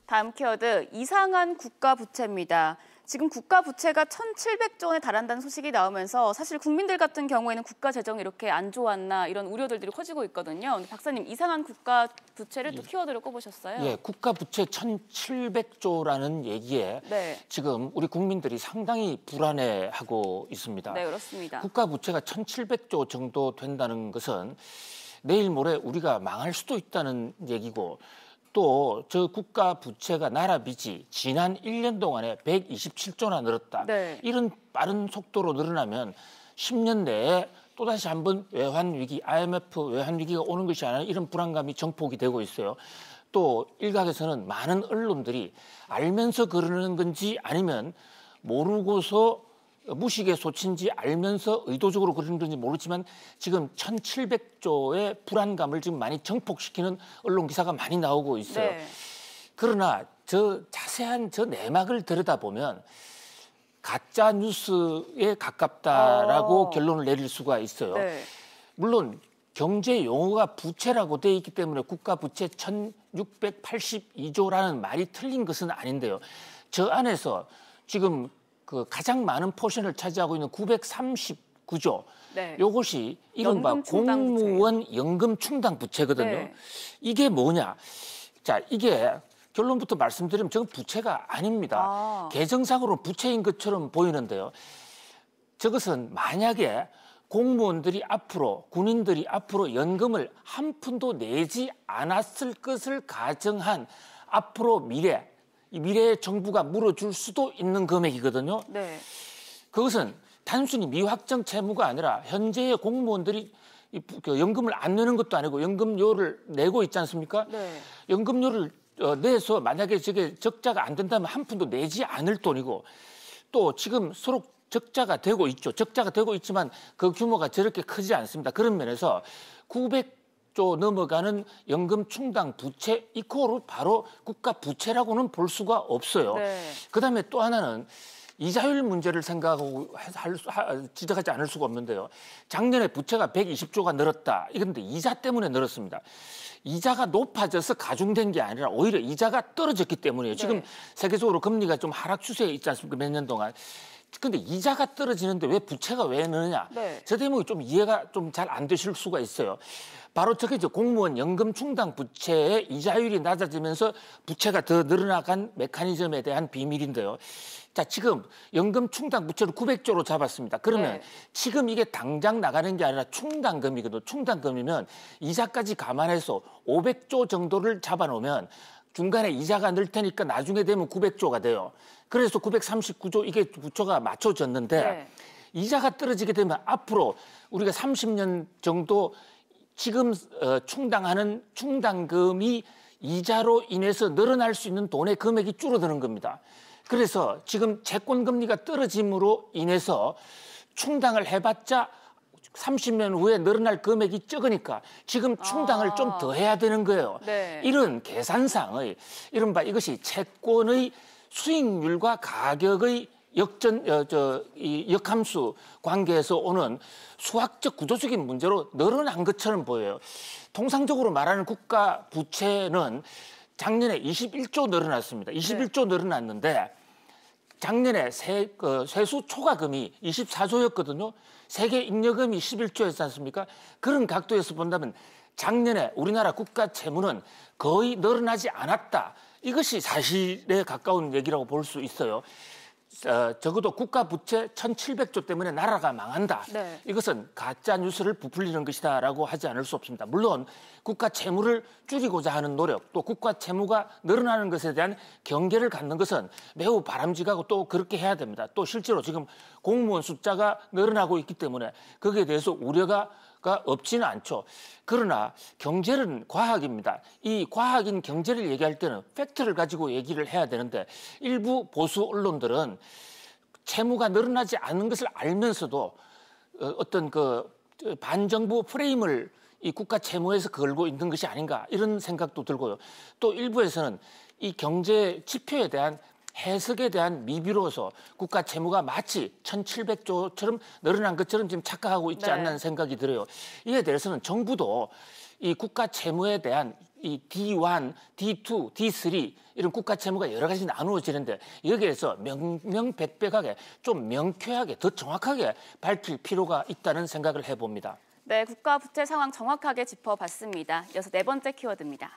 다음 키워드 이상한 국가 부채입니다. 지금 국가 부채가 1,700조 원에 달한다는 소식이 나오면서 사실 국민들 같은 경우에는 국가 재정이 이렇게 안 좋았나 이런 우려들이 커지고 있거든요. 근데 박사님, 이상한 국가 부채를 또 키워드로 꼽으셨어요. 예, 국가 부채 1,700조라는 얘기에 지금 우리 국민들이 상당히 불안해하고 있습니다. 네, 그렇습니다. 국가 부채가 1,700조 정도 된다는 것은 내일 모레 우리가 망할 수도 있다는 얘기고, 또 저 국가 부채가 나라 빚이 지난 1년 동안에 127조나 늘었다. 이런 빠른 속도로 늘어나면 10년 내에 또다시 한번 외환위기, IMF 외환위기가 오는 것이 아니라 이런 불안감이 정폭이 되고 있어요. 또 일각에서는 많은 언론들이 알면서 그러는 건지 아니면 모르고서 무식의 소치인지 알면서 의도적으로 그러는 건지 모르지만 지금 1,700조의 불안감을 지금 많이 정폭시키는 언론 기사가 많이 나오고 있어요. 그러나 저 자세한 저 내막을 들여다보면 가짜 뉴스에 가깝다라고 결론을 내릴 수가 있어요. 물론 경제 용어가 부채라고 돼 있기 때문에 국가 부채 1,682조라는 말이 틀린 것은 아닌데요. 저 안에서 지금 그 가장 많은 포션을 차지하고 있는 939조, 요것이 이른바 공무원 연금 충당 부채거든요. 이게 뭐냐? 자, 이게 결론부터 말씀드리면 저건 부채가 아닙니다. 개정상으로 부채인 것처럼 보이는데요. 저것은 만약에 공무원들이 앞으로, 군인들이 앞으로 연금을 한 푼도 내지 않았을 것을 가정한 앞으로 미래의 정부가 물어줄 수도 있는 금액이거든요. 그것은 단순히 미확정 채무가 아니라 현재의 공무원들이 연금을 안 내는 것도 아니고 연금료를 내고 있지 않습니까? 연금료를 내서 만약에 저게 적자가 안 된다면 한 푼도 내지 않을 돈이고, 또 지금 서로 적자가 되고 있죠. 적자가 되고 있지만 그 규모가 저렇게 크지 않습니다. 그런 면에서 900조 넘어가는 연금 충당 부채 이코로 바로 국가 부채라고는 볼 수가 없어요. 그다음에 또 하나는 이자율 문제를 생각하고 지적하지 않을 수가 없는데요. 작년에 부채가 120조가 늘었다. 이건데 이자 때문에 늘었습니다. 이자가 높아져서 가중된 게 아니라 오히려 이자가 떨어졌기 때문이에요. 지금 세계적으로 금리가 좀 하락 추세에 있지 않습니까? 몇 년 동안. 근데 이자가 떨어지는데 왜 부채가 왜 느느냐? 저 대목이 좀 이해가 좀 잘 안 되실 수가 있어요. 바로 저게 이제 공무원 연금 충당 부채의 이자율이 낮아지면서 부채가 더 늘어나간 메커니즘에 대한 비밀인데요. 자, 지금 연금 충당 부채를 900조로 잡았습니다. 그러면 지금 이게 당장 나가는 게 아니라 충당금이거든요. 충당금이면 이자까지 감안해서 500조 정도를 잡아놓으면 중간에 이자가 늘 테니까 나중에 되면 900조가 돼요. 그래서 939조 이게 부처가 맞춰졌는데 이자가 떨어지게 되면 앞으로 우리가 30년 정도 지금 충당하는 충당금이 이자로 인해서 늘어날 수 있는 돈의 금액이 줄어드는 겁니다. 그래서 지금 채권 금리가 떨어짐으로 인해서 충당을 해봤자 30년 후에 늘어날 금액이 적으니까 지금 충당을 좀 더 해야 되는 거예요. 이런 계산상의 이른바 이것이 채권의 수익률과 가격의 역함수 관계에서 오는 수학적 구조적인 문제로 늘어난 것처럼 보여요. 통상적으로 말하는 국가 부채는 작년에 21조 늘어났습니다. 21조 늘어났는데 작년에 세수 초과금이 24조였거든요. 세계 잉여금이 11조였지 않습니까? 그런 각도에서 본다면 작년에 우리나라 국가 채무는 거의 늘어나지 않았다. 이것이 사실에 가까운 얘기라고 볼 수 있어요. 적어도 국가 부채 1,700조 때문에 나라가 망한다. 이것은 가짜 뉴스를 부풀리는 것이다라고 하지 않을 수 없습니다. 물론 국가 채무를 줄이고자 하는 노력, 또 국가 채무가 늘어나는 것에 대한 경계를 갖는 것은 매우 바람직하고 또 그렇게 해야 됩니다. 또 실제로 지금 공무원 숫자가 늘어나고 있기 때문에 거기에 대해서 우려가 없지는 않죠. 그러나 경제는 과학입니다. 이 과학인 경제를 얘기할 때는 팩트를 가지고 얘기를 해야 되는데 일부 보수 언론들은 채무가 늘어나지 않는 것을 알면서도 어떤 그 반정부 프레임을 이 국가 채무에서 걸고 있는 것이 아닌가 이런 생각도 들고요. 또 일부에서는 이 경제 지표에 대한 해석에 대한 미비로서 국가 채무가 마치 1,700조처럼 늘어난 것처럼 지금 착각하고 있지 않는 생각이 들어요. 이에 대해서는 정부도 이 국가 채무에 대한 이 D1, D2, D3 이런 국가 채무가 여러 가지 나누어지는데 여기에서 명명백백하게 좀 명쾌하게 더 정확하게 밝힐 필요가 있다는 생각을 해봅니다. 네, 국가 부채 상황 정확하게 짚어봤습니다. 이어서 네 번째 키워드입니다.